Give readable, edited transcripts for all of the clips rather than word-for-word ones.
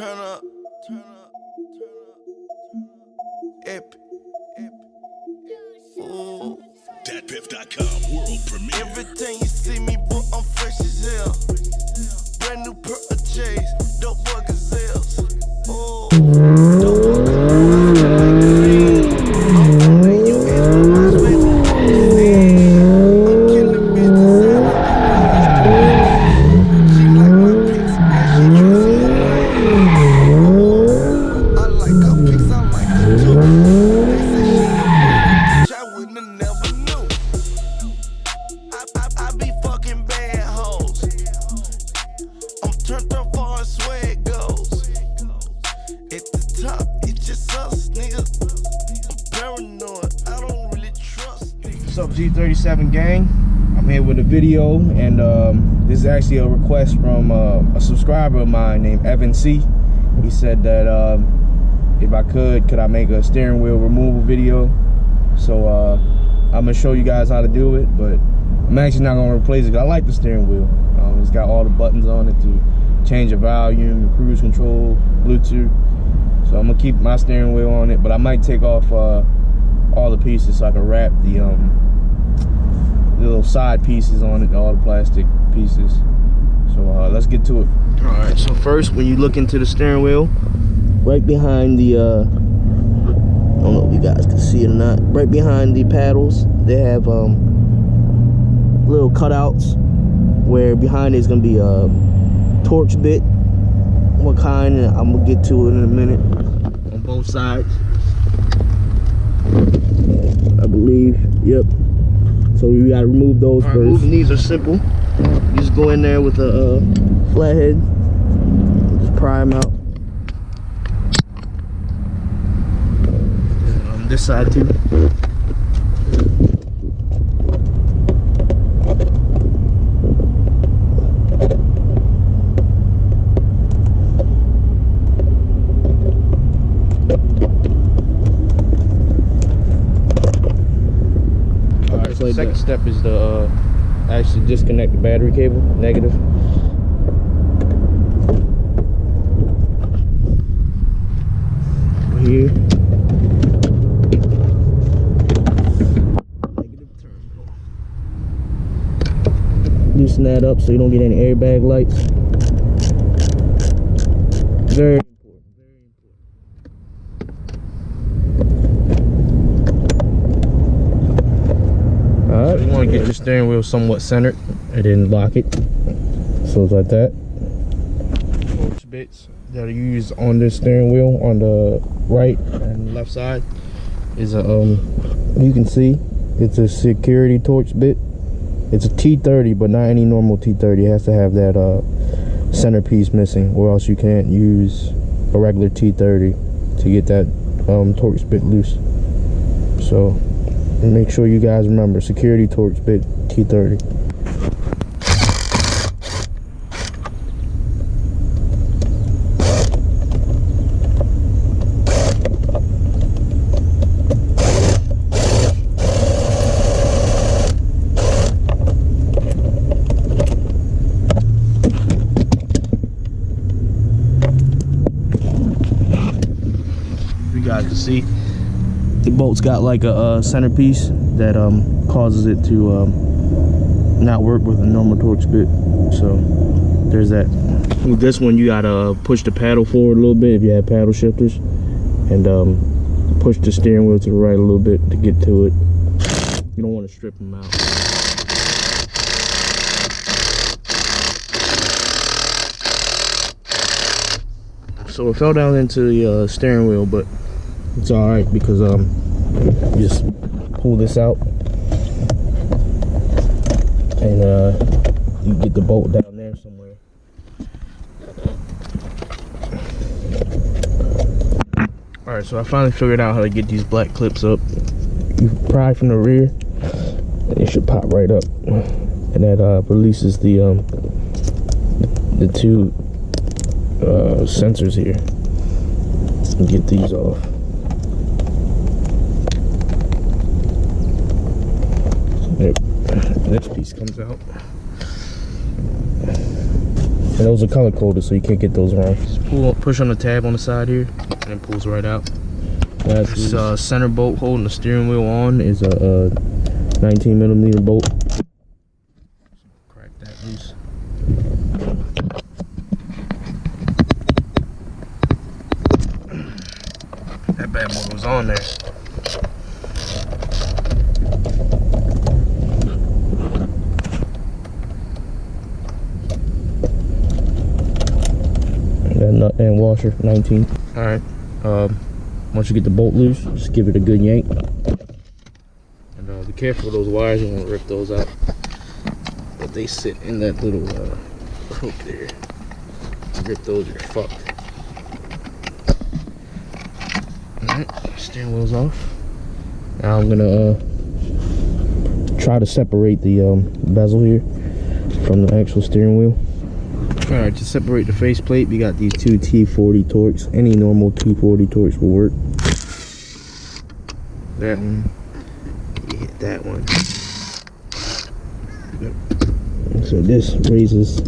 turn up, epic. Ooh. Datpiff.com world premiere. Everything you see me, boy, I'm fresh as hell. Brand new pair of J's, dope boy gazelles. Ooh, dope boy gazelles. I'm on the US, but my space on overseas. I'm killing bitches and she like my pics, and she dressing in green. I like her pics, I like her too. They say she a bad bitch, I wouldn't have never knew. I be fucking bad hoes. I'm turned up far as swag goes. At the top, it's just us, nigga. I'm paranoid, I don't really trust niggas. What's up, G37 gang? I'm here with a video, and this is actually a request from a subscriber of mine named Evan C. He said that if I could I make a steering wheel removal video. So I'm gonna show you guys how to do it, but I'm actually not gonna replace it because I like the steering wheel. It's got all the buttons on it to change the volume, cruise control, Bluetooth. So I'm gonna keep my steering wheel on it, but I might take off all the pieces so I can wrap the little side pieces on it, all the plastic pieces. So let's get to it. All right, so first, when you look into the steering wheel, right behind the I don't know if you guys can see it or not, right behind the paddles, they have little cutouts where behind is gonna be a Torx bit. What kind? And I'm gonna get to it in a minute. On both sides, I believe. Yep. So we gotta remove those first. Removing these are simple. You just go in there with a flathead, just pry them out. On this side too. The second step is to actually disconnect the battery cable, negative. Here. Negative terminal. Loosen that up so you don't get any airbag lights. Very important. Alright, you want to get your steering wheel somewhat centered and then lock it. So it's like that. Torch bits that are used on this steering wheel on the right and left side is a you can see it's a security Torx bit. It's a T30, but not any normal T30. It has to have that centerpiece missing, or else you can't use a regular T30 to get that Torx bit loose. So make sure you guys remember, security Torx bit T30. You guys can see the bolt's got like a centerpiece that causes it to not work with a normal Torx bit. So there's that. With this one, you gotta push the paddle forward a little bit if you have paddle shifters, and push the steering wheel to the right a little bit to get to it. You don't want to strip them out. So it fell down into the steering wheel, but it's all right because just pull this out and you get the bolt down there somewhere. All right, so I finally figured out how to get these black clips up. You pry from the rear and it should pop right up, and that releases the two sensors here. And get these off. This piece comes out. And those are color coded, so you can't get those wrong. push on the tab on the side here, and it pulls right out. This center bolt holding the steering wheel on is a 19mm bolt. Crack that loose. That bad boy was on there. That nut and washer, 19. All right. Once you get the bolt loose, just give it a good yank. And be careful with those wires, you won't rip those out. But they sit in that little hook there. If you rip those, you're fucked. Alright, steering wheel's off. Now I'm gonna try to separate the bezel here from the actual steering wheel. Alright, to separate the faceplate, we got these two T40 Torx. Any normal T40 Torx will work. That one, you hit that one. Yep. So this raises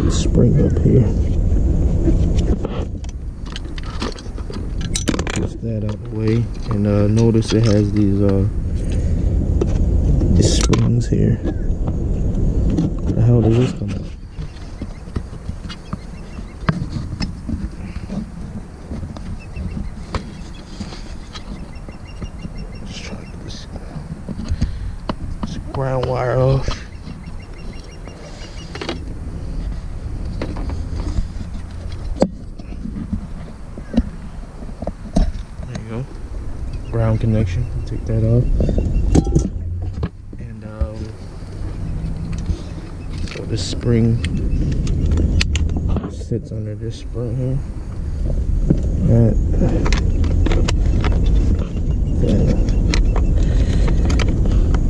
this spring up here. Push that out of the way, and notice it has these springs here. Where the hell does this come out? Let's try to get this ground wire off. There you go. Ground connection. Take that off. So this spring sits under this spring here.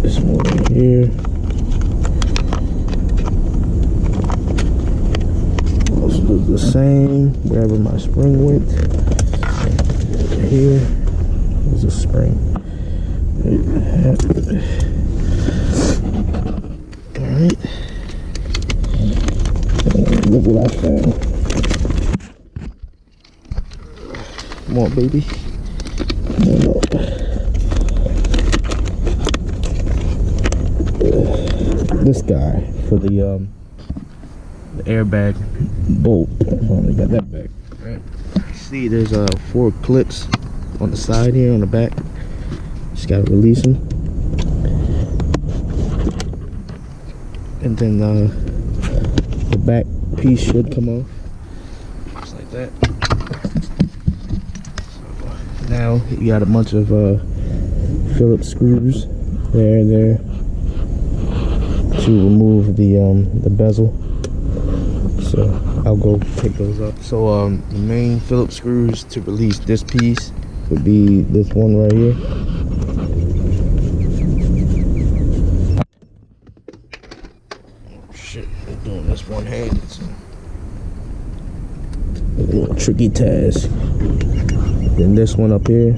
This one right here. Also does the same wherever my spring went. Here is a spring. Alright. Look what I found. Come on, baby. This guy for the airbag bolt. Finally got that back. Right. See, there's 4 clips on the side here, on the back. Just gotta release them, and then the back piece should come off, just like that. So now you got a bunch of Phillips screws there to remove the bezel. So I'll go take those up. So the main Phillips screws to release this piece would be this one right here. Shit, I'm doing this one-handed, so a little tricky task. Then this one up here.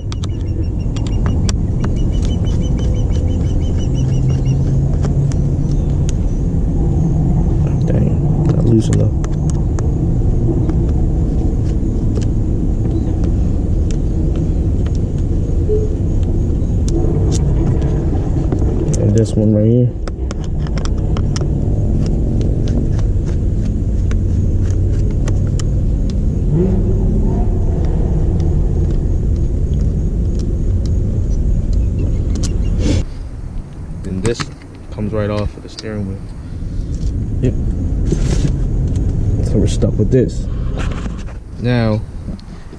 Dang, not loose enough. And this one right here. And this comes right off of the steering wheel. Yep. So we're stuck with this. Now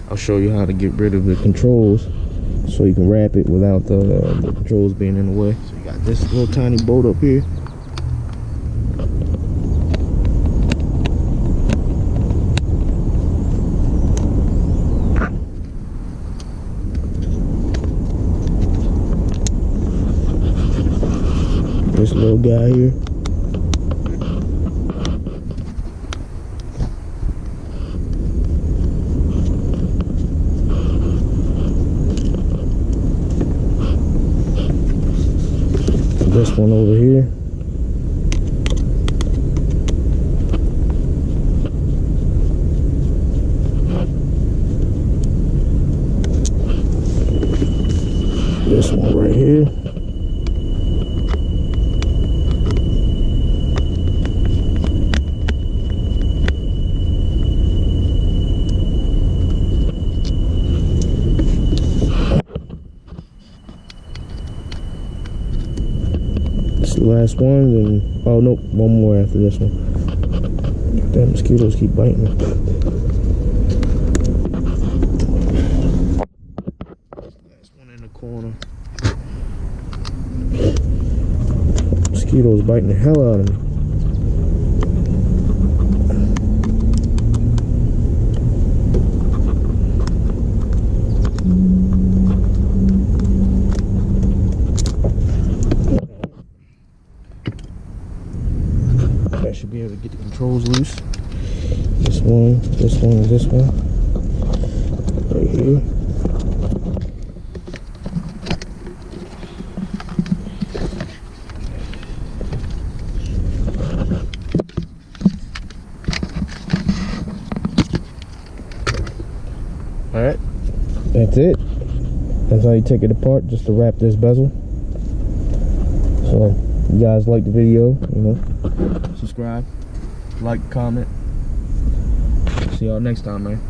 I'll show you how to get rid of the controls so you can wrap it without the controls being in the way. So you got this little tiny bolt up here. This little guy here. This one over here. This one right here. This is the last one, and oh nope, one more after this one. Damn, mosquitoes keep biting me. Last one in the corner. Mosquitoes biting the hell out of me. I should be able to get the controls loose. This one, this one, and this one. Right here. Alright. That's it. That's how you take it apart, just to wrap this bezel. So, if you guys like the video, you know, subscribe, like, comment. See y'all next time, man.